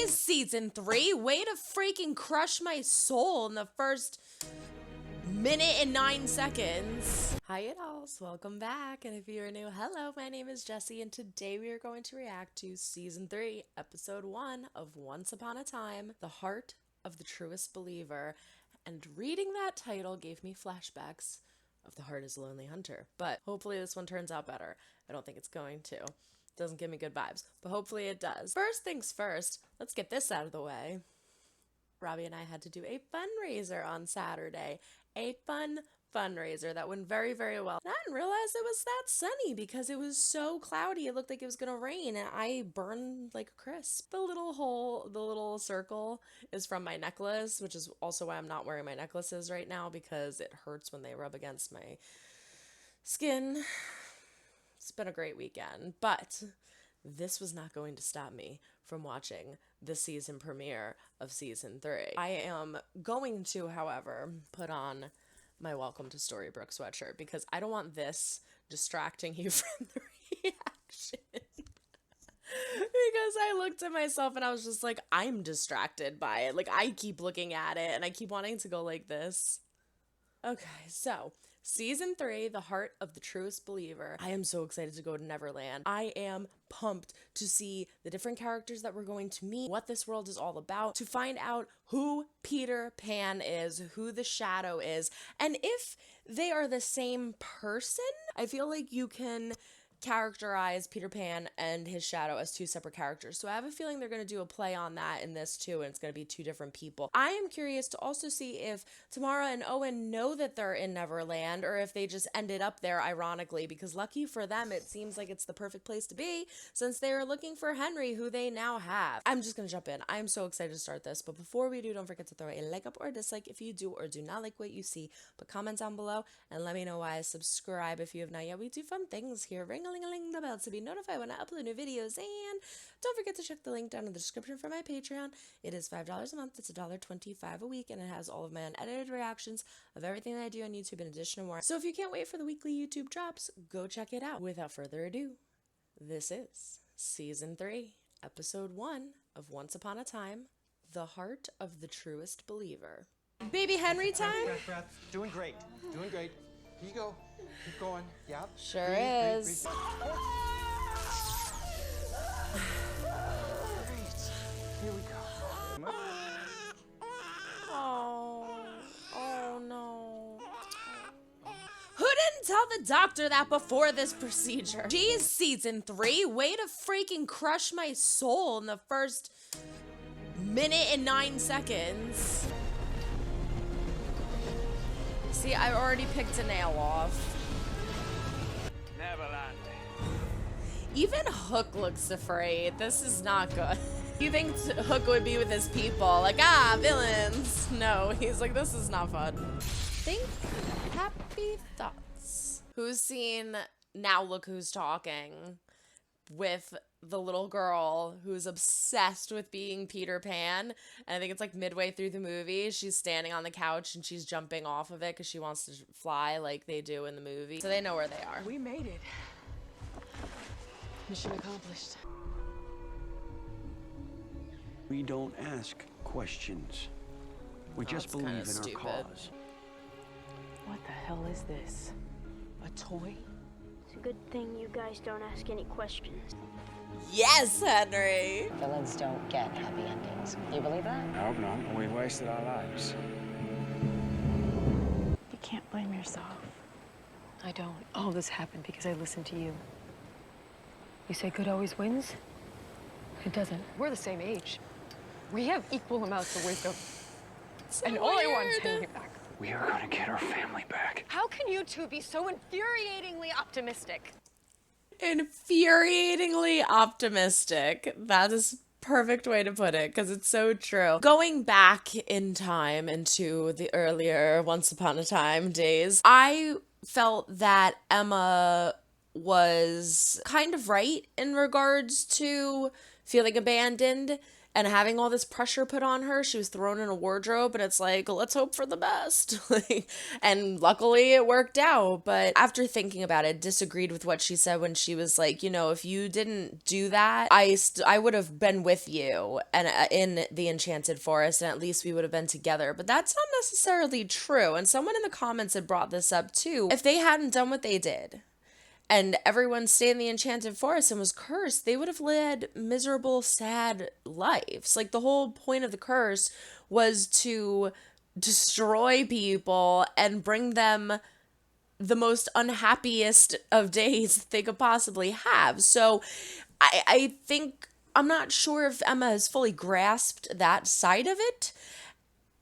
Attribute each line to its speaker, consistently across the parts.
Speaker 1: Geez, season 3, way to freaking crush my soul in the first minute and 9 seconds. Hi, it alls. Welcome back. And if you're new, hello, my name is Jessie, and today we are going to react to season 3, episode 1 of Once Upon a Time, The Heart of the Truest Believer. And reading that title gave me flashbacks of The Heart is a Lonely Hunter. But hopefully this one turns out better. I don't think it's going to. Doesn't give me good vibes, but hopefully it does. First things first, let's get this out of the way. Robbie and I had to do a fundraiser on Saturday. A fun fundraiser that went very, very well. And I didn't realize it was that sunny because it was so cloudy. It looked like it was gonna rain, and I burned like a crisp. The little hole, the little circle is from my necklace, which is also why I'm not wearing my necklaces right now, because it hurts when they rub against my skin. It's been a great weekend, but this was not going to stop me from watching the season premiere of season 3. I am going to, however, put on my Welcome to Storybrooke sweatshirt because I don't want this distracting you from the reaction. Because I looked at myself and I was just like, I'm distracted by it. Like, I keep looking at it and I keep wanting to go like this. Okay, so season 3, The Heart of the Truest Believer. I am so excited to go to Neverland. I am pumped to see the different characters that we're going to meet, what this world is all about, to find out who Peter Pan is, who the Shadow is, and if they are the same person. I feel like you can characterize Peter Pan and his shadow as two separate characters. So I have a feeling they're going to do a play on that in this too, and it's going to be two different people. I am curious to also see if Tamara and Owen know that they're in Neverland, or if they just ended up there ironically, because lucky for them, it seems like it's the perfect place to be since they are looking for Henry, who they now have. I'm just going to jump in. I'm so excited to start this, but before we do, don't forget to throw a like up or a dislike if you do or do not like what you see. But comment down below and let me know why. Subscribe if you have not yet. We do fun things here. Ring-a-ling-a-ling the bell to be notified when I upload new videos, and don't forget to check the link down in the description for my Patreon. It is $5 a month. It's $1.25 a week, and it has all of my unedited reactions of everything that I do on YouTube in addition to more. So if you can't wait for the weekly YouTube drops, go check it out. Without further ado, this is season 3, episode 1 of Once Upon a Time, The Heart of the Truest Believer. Baby Henry time?
Speaker 2: Breath. Doing great. Doing great. Here you go. Keep going. Yep.
Speaker 1: Sure
Speaker 2: Breathe,
Speaker 1: is.
Speaker 2: breathe, breathe. Great. Here we go.
Speaker 1: Oh no. Who didn't tell the doctor that before this procedure? Geez, season 3, way to freaking crush my soul in the first minute and 9 seconds. See, I already picked a nail off.
Speaker 3: Neverland.
Speaker 1: Even Hook looks afraid. This is not good. You think Hook would be with his people, like, villains. No, he's like, this is not fun. Think happy thoughts. Who's seen Now Look Who's Talking with the little girl who's obsessed with being Peter Pan? And I think it's like midway through the movie, she's standing on the couch and she's jumping off of it because she wants to fly like they do in the movie. So they know where they are.
Speaker 4: We made it. Mission accomplished.
Speaker 5: We don't ask questions. We just
Speaker 1: that's kinda
Speaker 5: believe in
Speaker 1: stupid.
Speaker 5: our cause.
Speaker 4: What the hell is this? A toy?
Speaker 6: It's a good thing you guys don't ask any questions.
Speaker 1: Yes, Henry.
Speaker 7: Villains don't get happy endings. You believe that?
Speaker 3: I hope not. We've wasted our lives.
Speaker 4: You can't blame yourself. I don't. All this happened because I listened to you. You say good always wins? It doesn't. We're the same age. We have equal amounts of wisdom.
Speaker 1: So
Speaker 4: and all I want is
Speaker 1: weird.
Speaker 4: Henry back.
Speaker 3: We are gonna get our family back.
Speaker 4: How can you two be so infuriatingly optimistic?
Speaker 1: Infuriatingly optimistic. That is perfect way to put it, because it's so true. Going back in time into the earlier Once Upon a Time days, I felt that Emma was kind of right in regards to feeling abandoned and having all this pressure put on her. She was thrown in a wardrobe, and it's like, let's hope for the best. And luckily it worked out. But after thinking about it, disagreed with what she said when she was like, if you didn't do that, I would have been with you and in the Enchanted Forest, and at least we would have been together. But that's not necessarily true. And someone in the comments had brought this up too. If they hadn't done what they did, and everyone stayed in the Enchanted Forest and was cursed, they would have led miserable, sad lives. Like, the whole point of the curse was to destroy people and bring them the most unhappiest of days that they could possibly have. So I think, I'm not sure if Emma has fully grasped that side of it,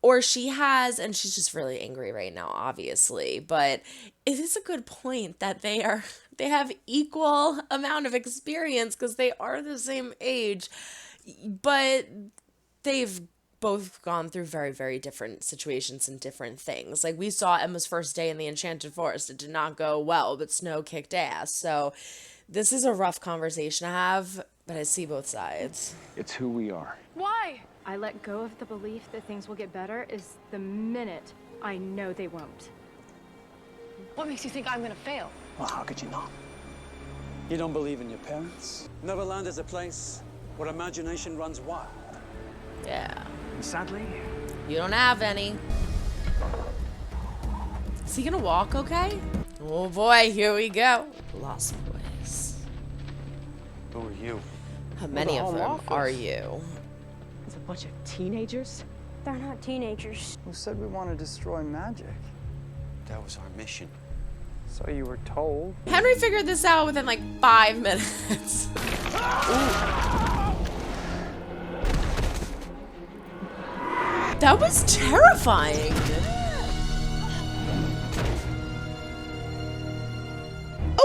Speaker 1: or she has, and she's just really angry right now, obviously. But it is a good point that they have equal amount of experience because they are the same age, but they've both gone through very, very different situations and different things. Like, we saw Emma's first day in the Enchanted Forest. It did not go well, but Snow kicked ass. So this is a rough conversation to have, but I see both sides.
Speaker 3: It's who we are.
Speaker 4: Why?
Speaker 8: I let go of the belief that things will get better is the minute I know they won't.
Speaker 4: What makes you think I'm gonna fail?
Speaker 9: Well, how could you not? You don't believe in your parents? Neverland is a place where imagination runs wild.
Speaker 1: Yeah.
Speaker 3: And sadly,
Speaker 1: You don't have any. Is he gonna walk okay? Oh boy, here we go. Lost Boys.
Speaker 5: Who are you?
Speaker 1: How many of them are you?
Speaker 10: It's a bunch of teenagers.
Speaker 6: They're not teenagers.
Speaker 2: Who said we want to destroy magic?
Speaker 5: That was our mission.
Speaker 2: So you were told.
Speaker 1: Henry figured this out within like 5 minutes. That was terrifying.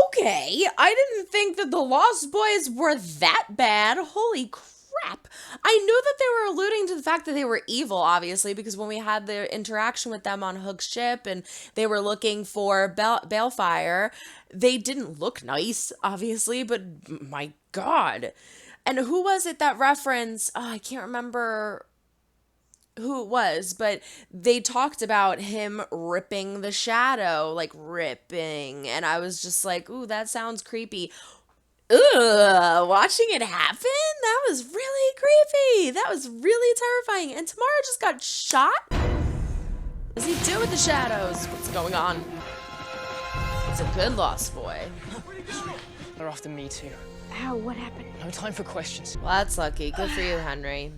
Speaker 1: Okay, I didn't think that the Lost Boys were that bad. Holy crap. I knew that they were alluding to the fact that they were evil, obviously, because when we had the interaction with them on Hook's ship and they were looking for Balefire, they didn't look nice, obviously, but my God. And who was it that referenced? Oh, I can't remember who it was, but they talked about him ripping the shadow, like ripping, and I was just like, ooh, that sounds creepy. Ugh, watching it happen, that was really creepy. That was really terrifying. And Tamara just got shot. What does he do with the shadows? What's going on? It's a good Lost Boy.
Speaker 10: They're after me too.
Speaker 6: How? What happened?
Speaker 10: No time for questions.
Speaker 1: Well, that's lucky. Good for you, Henry.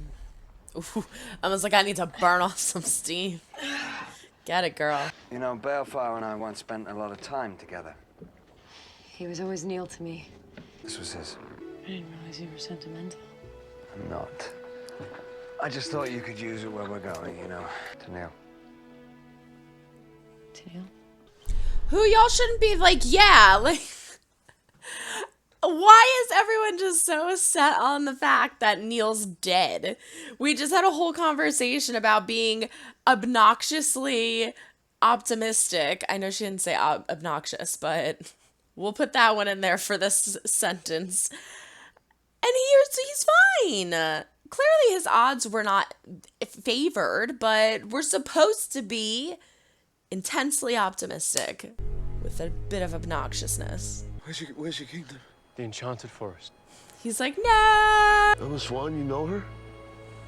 Speaker 1: Ooh, I was like, I need to burn off some steam. Get it, girl.
Speaker 3: You know, Balefire and I once spent a lot of time together.
Speaker 4: He was always Neil to me.
Speaker 3: This was his.
Speaker 4: I didn't realize you were sentimental.
Speaker 3: I'm not. I just thought you could use it where we're going, you know, to Neil.
Speaker 4: To Neil?
Speaker 1: Who y'all shouldn't be like, yeah, like... Why is everyone just so set on the fact that Neil's dead? We just had a whole conversation about being obnoxiously optimistic. I know she didn't say obnoxious, but we'll put that one in there for this sentence. And he's fine. Clearly his odds were not favored, but we're supposed to be intensely optimistic with a bit of obnoxiousness.
Speaker 5: Where's your kingdom?
Speaker 11: The Enchanted Forest.
Speaker 1: He's like, no.
Speaker 11: Emma Swan, you know her?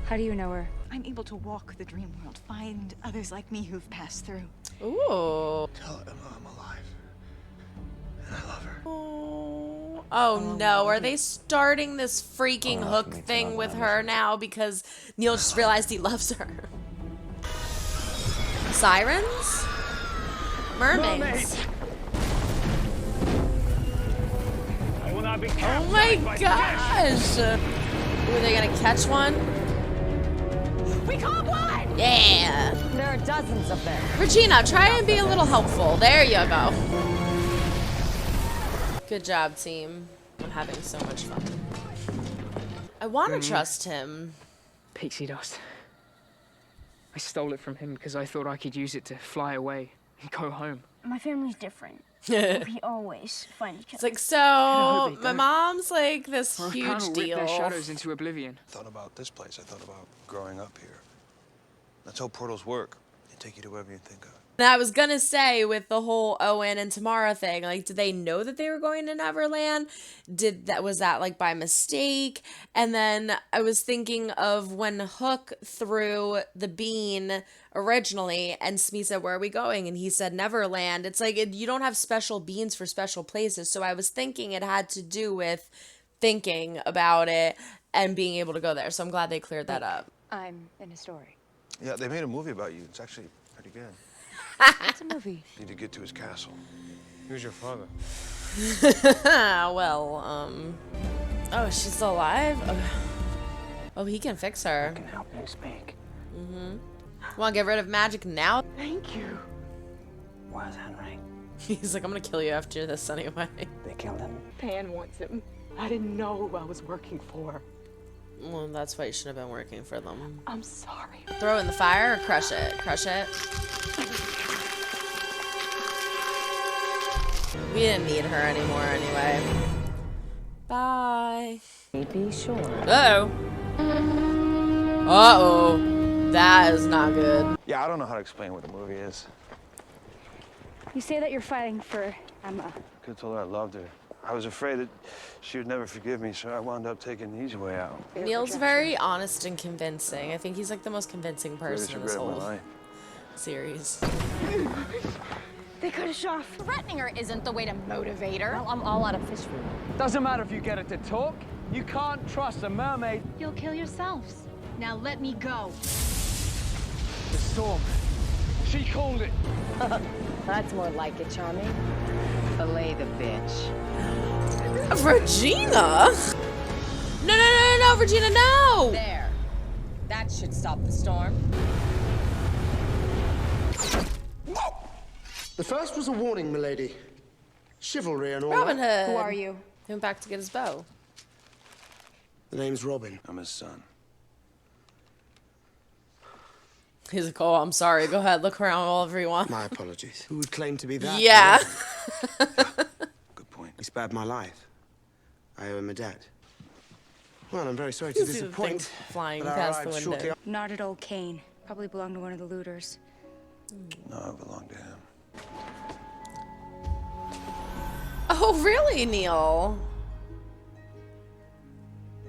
Speaker 8: How do you know her?
Speaker 12: I'm able to walk the dream world, find others like me who've passed through.
Speaker 1: Ooh.
Speaker 11: Tell Emma I'm alive. And I love her.
Speaker 1: Oh no, are they starting this freaking Hook thing with her now because Neil just realized he loves her? Sirens? Mermaids? Oh my gosh! Ooh, are they gonna catch one?
Speaker 12: We caught one!
Speaker 1: Yeah!
Speaker 7: There are dozens of them.
Speaker 1: Regina, try and be a little helpful. There you go. Good job, team. I'm having so much fun. I want to trust him.
Speaker 10: Pixie dust. I stole it from him because I thought I could use it to fly away and go home.
Speaker 6: My family's different. We always find each
Speaker 1: It's
Speaker 6: other.
Speaker 1: like, so my mom's like this
Speaker 10: Or
Speaker 1: huge
Speaker 10: kind of whip
Speaker 1: deal.
Speaker 10: their shadows into oblivion.
Speaker 11: I thought about this place. I thought about growing up here. That's how portals work. They take you to wherever you think of.
Speaker 1: And I was gonna say with the whole Owen and Tamara thing, like, did they know that they were going to Neverland? Was that like by mistake? And then I was thinking of when Hook threw the bean originally, and Smee said, "Where are we going?" And he said Neverland. It's like you don't have special beans for special places. So I was thinking it had to do with thinking about it and being able to go there. So I'm glad they cleared that up.
Speaker 4: I'm in a story.
Speaker 11: Yeah, they made a movie about you. It's actually pretty good.
Speaker 4: What's a movie?
Speaker 11: Need to get to his castle.
Speaker 2: Who's your father?
Speaker 1: Well, oh, she's still alive? Oh, he can fix her.
Speaker 10: I can help you speak.
Speaker 1: Want to get rid of magic now?
Speaker 10: Thank you. Where's Henry?
Speaker 1: He's like, I'm gonna kill you after this anyway.
Speaker 10: They killed him. Pan wants him. I didn't know who I was working for.
Speaker 1: Well, that's why you should have been working for them.
Speaker 10: I'm sorry.
Speaker 1: Throw it in the fire or crush it? Crush it. We didn't need her anymore anyway. Bye.
Speaker 7: Be sure.
Speaker 1: Uh-oh. Uh-oh. That is not good.
Speaker 11: Yeah, I don't know how to explain what the movie is.
Speaker 6: You say that you're fighting for Emma.
Speaker 11: I could have told her I loved her. I was afraid that she would never forgive me, so I wound up taking the easy way out.
Speaker 1: Neil's very honest and convincing. I think he's like the most convincing person in this
Speaker 11: Greatest regret of
Speaker 1: whole
Speaker 11: my life.
Speaker 1: series.
Speaker 6: They cut us off.
Speaker 7: Threatening her isn't the way to motivate her. Well, I'm all out of fish food.
Speaker 3: Doesn't matter if you get it to talk. You can't trust a mermaid.
Speaker 8: You'll kill yourselves. Now let me go.
Speaker 3: The storm. She called it.
Speaker 7: That's more like it, Charming. Belay the bitch.
Speaker 1: Regina? No, no, no, no, no, Regina, no!
Speaker 7: There. That should stop the storm.
Speaker 5: The first was a warning, milady. Chivalry and all
Speaker 1: Robin
Speaker 5: that.
Speaker 1: Hood.
Speaker 6: Who are you?
Speaker 1: He went back to get his bow.
Speaker 5: The name's Robin.
Speaker 11: I'm his son.
Speaker 1: He's like, oh, I'm sorry. Go ahead, look around all everyone.
Speaker 5: My apologies. Who would claim to be that?
Speaker 1: Yeah.
Speaker 11: Good point.
Speaker 5: He spared my life. I owe him a debt. Well, I'm very sorry to
Speaker 1: You see the thing
Speaker 5: disappoint.
Speaker 1: flying
Speaker 5: but I
Speaker 1: past the
Speaker 5: arrived
Speaker 1: window.
Speaker 5: shortly
Speaker 6: Not at old Kane. Probably belonged to one of the looters.
Speaker 11: No, I belong to him.
Speaker 1: Oh, really, Neil?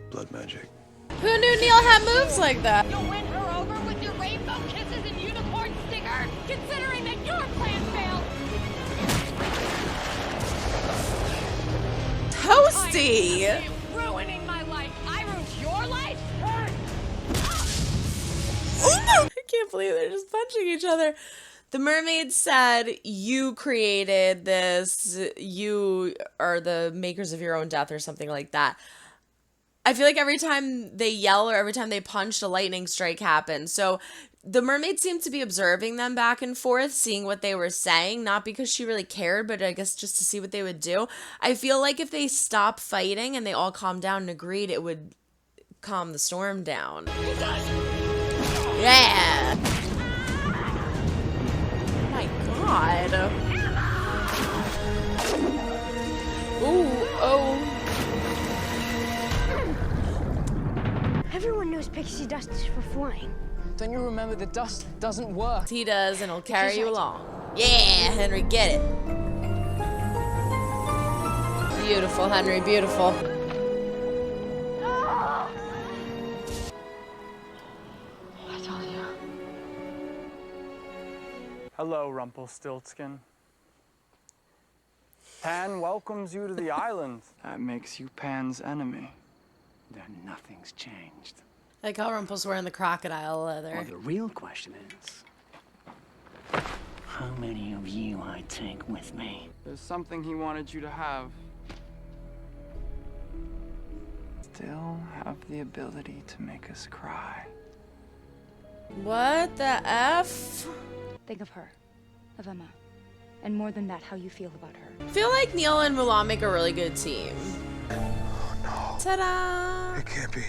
Speaker 11: Blood magic.
Speaker 1: Who knew Neil had moves like that?
Speaker 8: You'll win her over with your rainbow kisses and unicorn sticker, considering that your plan failed.
Speaker 1: Toasty!
Speaker 8: Ruining my life. I ruined your life.
Speaker 1: I can't believe they're just punching each other. The mermaid said, you created this, you are the makers of your own death or something like that. I feel like every time they yell or every time they punch, a lightning strike happens. So the mermaid seemed to be observing them back and forth, seeing what they were saying, not because she really cared, but I guess just to see what they would do. I feel like if they stopped fighting and they all calmed down and agreed, it would calm the storm down. Yeah! Oh my god. Ooh, oh.
Speaker 6: Everyone knows pixie dust is for flying.
Speaker 10: Don't you remember the dust doesn't work?
Speaker 1: He does, and he'll carry you along. Yeah, Henry, get it. Beautiful, Henry, beautiful.
Speaker 10: I told you. Hello, Rumpelstiltskin. Pan welcomes you to the island. That makes you Pan's enemy.
Speaker 9: Then nothing's changed.
Speaker 1: Like how Rumpel's wearing the crocodile
Speaker 9: Well,
Speaker 1: leather.
Speaker 9: the real question is, how many of you I take with me?
Speaker 10: There's something he wanted you to have. Still have the ability to make us cry.
Speaker 1: What the F?
Speaker 8: Think of her, of Emma. And more than that, how you feel about her.
Speaker 1: I feel like Neil and Mulan make a really good team.
Speaker 11: Oh, no.
Speaker 1: Ta-da!
Speaker 11: It can't be.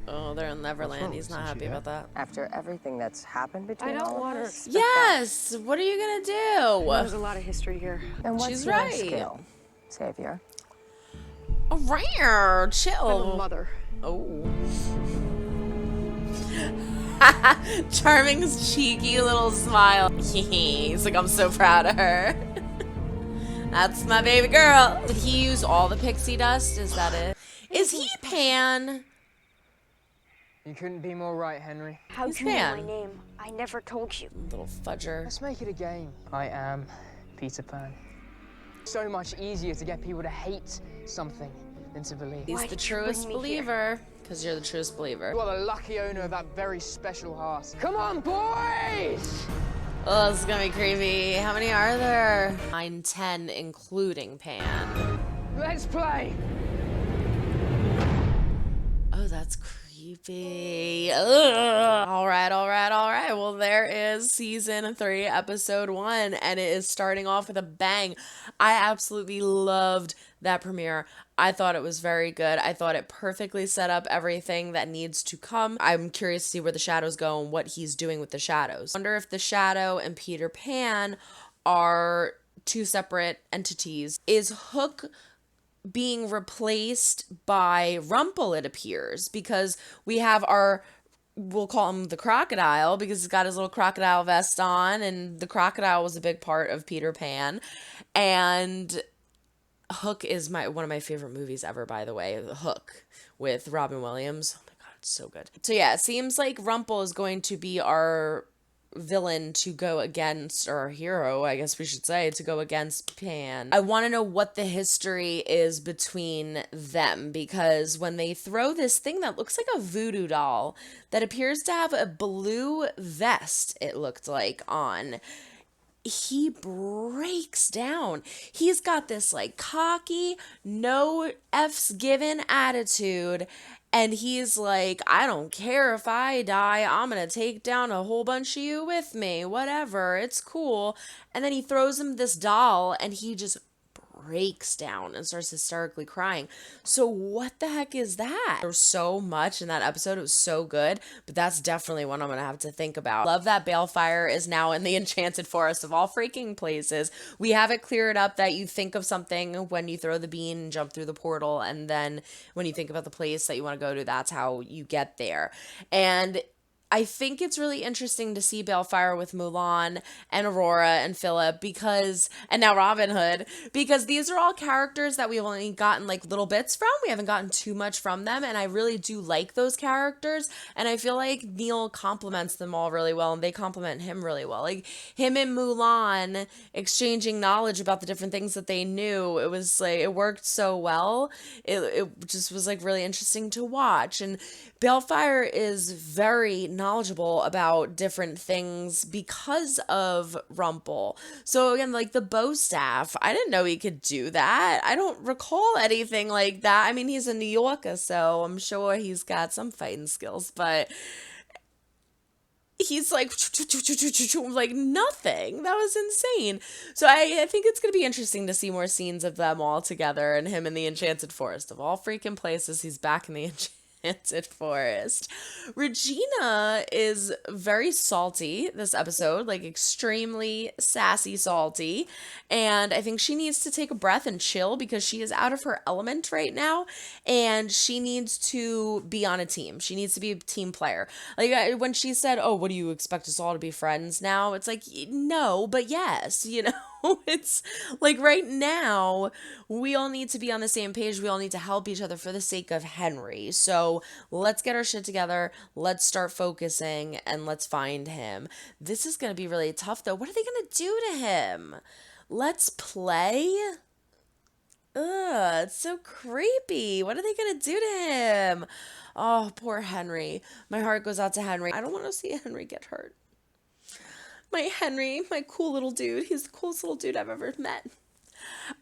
Speaker 1: Oh, they're in Neverland. He's not happy about that.
Speaker 7: After everything that's happened between
Speaker 4: I don't
Speaker 7: all
Speaker 4: want
Speaker 7: of
Speaker 4: to
Speaker 7: us?
Speaker 4: expect that.
Speaker 1: Yes! What are you gonna
Speaker 4: There's
Speaker 1: do?
Speaker 4: a lot of history here.
Speaker 7: And what's
Speaker 1: She's
Speaker 7: your
Speaker 1: right.
Speaker 7: skill, Savior?
Speaker 1: Oh, rare.
Speaker 4: I'm a
Speaker 1: Chill.
Speaker 4: mother.
Speaker 1: Oh. Charming's cheeky little smile. He's like, I'm so proud of her. That's my baby girl. Did he use all the pixie dust? Is that it? Is he Pan?
Speaker 13: You couldn't be more right, Henry.
Speaker 6: How'd
Speaker 1: Who's
Speaker 6: you know my
Speaker 1: Pan?
Speaker 6: name? I never told you.
Speaker 1: Little fudger.
Speaker 13: Let's make it a game. I am Peter Pan. So much easier to get people to hate something than to believe.
Speaker 1: He's the truest believer. Because you're the truest believer.
Speaker 13: You are the lucky owner of that very special heart. Come on, boys!
Speaker 1: Oh, this is gonna be creepy. How many are there? 9, 10, including Pan.
Speaker 13: Let's play!
Speaker 1: Oh, that's creepy. Ugh. All right, all right, all right. Well, there is season 3, episode 1, and it is starting off with a bang. I absolutely loved that premiere. I thought it was very good. I thought it perfectly set up everything that needs to come. I'm curious to see where the shadows go and what he's doing with the shadows. I wonder if the Shadow and Peter Pan are 2 separate entities. Is Hook being replaced by Rumple, it appears, because we have we'll call him the crocodile because he's got his little crocodile vest on, and the crocodile was a big part of Peter Pan. And Hook is one of my favorite movies ever, by the way. Hook with Robin Williams. Oh my god, it's so good. So yeah, it seems like Rumple is going to be our villain to go against, or hero, I guess we should say, to go against Pan. I want to know what the history is between them, because when they throw this thing that looks like a voodoo doll that appears to have a blue vest, it looked like, on, he breaks down. He's got this like cocky, no F's given attitude. And he's like, I don't care if I die. I'm going to take down a whole bunch of you with me. Whatever. It's cool. And then he throws him this doll and he just breaks down and starts hysterically crying. So what the heck is that? There was so much in that episode. It was so good, but that's definitely one I'm gonna have to think about. Love that Balefire is now in the Enchanted Forest of all freaking places. We have it cleared up that you think of something when you throw the bean and jump through the portal, and then when you think about the place that you want to go to, that's how you get there. And I think it's really interesting to see Balefire with Mulan and Aurora and Philip and now Robin Hood, because these are all characters that we've only gotten like little bits from. We haven't gotten too much from them, and I really do like those characters, and I feel like Neil compliments them all really well, and they compliment him really well. Like him and Mulan exchanging knowledge about the different things that they knew. It was like, it worked so well. It just was like really interesting to watch. And Balefire is very knowledgeable about different things because of Rumple. So again, like the bow staff, I didn't know he could do that. I don't recall anything like that. I mean, he's a New Yorker, so I'm sure he's got some fighting skills, but he's like nothing. That was insane. So I think it's going to be interesting to see more scenes of them all together and him in the Enchanted Forest. Of all freaking places, he's back in the Enchanted Forest. Regina is very salty this episode, like extremely sassy salty, and I think she needs to take a breath and chill because she is out of her element right now, and she needs to be on a team. She needs to be a team player. Like when she said, oh, what do you expect us all to be friends now? It's like, no, but yes, you know. It's like right now we all need to be on the same page. We all need to help each other for the sake of Henry. So let's get our shit together. Let's start focusing and let's find him. This is going to be really tough though. What are they going to do to him? Let's play? Ugh, it's so creepy. What are they going to do to him? Oh, poor Henry. My heart goes out to Henry. I don't want to see Henry get hurt. My Henry, my cool little dude. He's the coolest little dude I've ever met.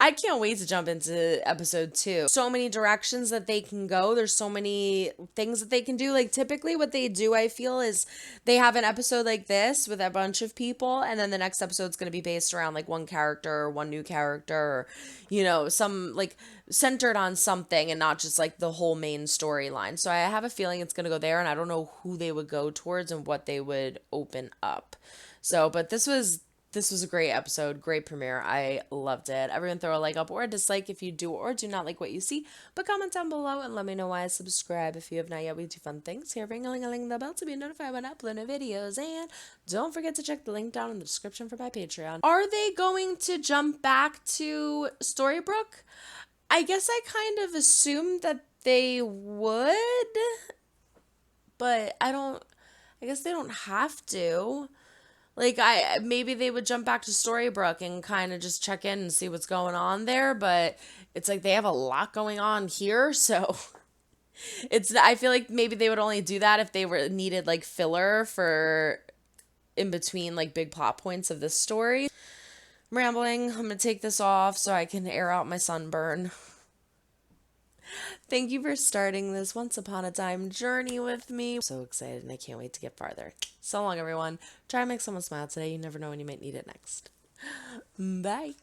Speaker 1: I can't wait to jump into episode 2. So many directions that they can go. There's so many things that they can do. Like typically what they do, I feel, is they have an episode like this with a bunch of people, and then the next episode's going to be based around like one character or one new character, or, you know, some like centered on something and not just like the whole main storyline. So I have a feeling it's going to go there, and I don't know who they would go towards and what they would open up. So, but this was a great episode, great premiere. I loved it. Everyone throw a like up or a dislike if you do or do not like what you see. But comment down below and let me know why. Subscribe if you have not yet. We do fun things here. Ring-a-ling-a-ling the bell to be notified when I upload new videos. And don't forget to check the link down in the description for my Patreon. Are they going to jump back to Storybrooke? I guess I kind of assumed that they would. But I guess they don't have to. Like, maybe they would jump back to Storybrooke and kind of just check in and see what's going on there, but it's like they have a lot going on here, so I feel like maybe they would only do that if they were needed like filler for in between like big plot points of this story. I'm rambling. I'm gonna take this off so I can air out my sunburn. Thank you for starting this once upon a time journey with me. I'm so excited and I can't wait to get farther. So long, everyone. Try to make someone smile today. You never know when you might need it next. Bye.